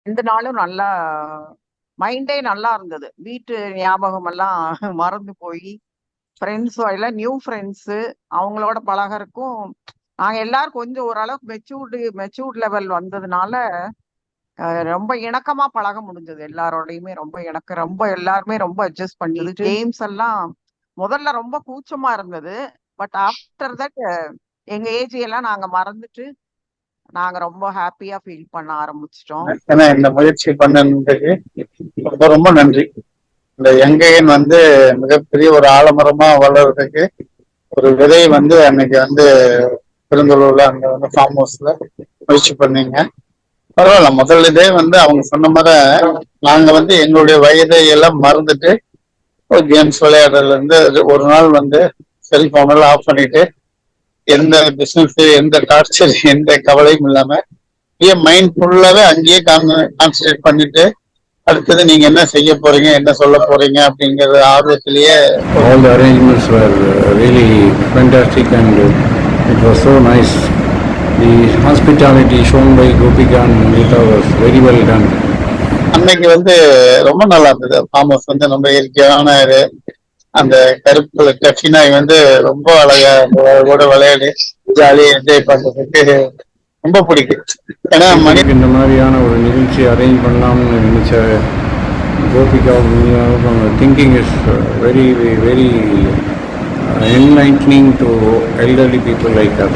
2 நாளும் நல்லா மைண்டே நல்லா இருந்தது. வீட்டு ஞாபகமெல்லாம் மறந்து போயி, ஃப்ரெண்ட்ஸு எல்லாம் நியூ ஃப்ரெண்ட்ஸு அவங்களோட பழகறக்கும் நாங்க எல்லாரும் கொஞ்சம் ஓரளவுக்கு மெச்சூர்ட் லெவல் வந்ததுனால, ரொம்ப இணக்கமா பழக முடிஞ்சது. எல்லாரோடையுமே ரொம்ப எல்லாருமே ரொம்ப அட்ஜஸ்ட் பண்ணிட்டு, கேம்ஸ் எல்லாம் முதல்ல ரொம்ப கூச்சமா இருந்தது. பட் ஆஃப்டர் தட் எங்க ஏஜ் எல்லாம் நாங்க மறந்துட்டு, நாங்க ரொம்ப ஹாப்பியா ஃபீல் பண்ண ஆரம்பிச்சிட்டோம். ஏன்னா இந்த முயற்சி பண்ணதுக்கு ரொம்ப ரொம்ப நன்றி. இந்த எங்கையன் வந்து மிகப்பெரிய ஒரு ஆலமரமா வளர்றதுக்கு ஒரு விதை வந்து அன்னைக்கு வந்து பெருந்தொழுவுல அங்க வந்து ஃபார்ம் ஹவுஸ்ல முயற்சி பண்ணீங்க. பரவாயில்ல, முதல் இதே வந்து அவங்க சொன்ன மாதிரி நாங்க வந்து எங்களுடைய வயதை எல்லாம் மறந்துட்டு ஒரு கேம்ஸ் விளையாடுறதுல இருந்து ஒரு நாள் வந்து செல்போன் எல்லாம் ஆஃப் பண்ணிட்டு எந்த பிசினஸ் எந்த டார்ச்சர் எந்த கவலையும் இல்லாம மைண்ட் ஃபுல்லாவே அங்கேயே கான்சன்ட்ரேட் பண்ணிட்டு அடுத்தது நீங்க என்ன செய்ய போறீங்க என்ன சொல்ல போறீங்க அப்படிங்கிற ஆர்வத்திலேயே all the arrangements were really fantastic and it was so nice. The hospitality shown by Gopika and Nandita was very well done. அன்னைக்கு வந்து ரொம்ப நல்லா இருந்தது. ஃபார்ம் ஹவுஸ் வந்து ரொம்ப இயற்கையான அந்த கருப்பு டெஃபினாய் வந்து ரொம்ப அழகா கூட விளையாடி ஜாலியா என்ஜாய் பண்றதுக்கு ரொம்ப பிடிக்கும். ஏன்னா இந்த மாதிரியான ஒரு நிகழ்ச்சி அரேஞ்ச் பண்ணலாம்னு நினைச்ச Gopika thinking is very very enlightening to elderly people like us.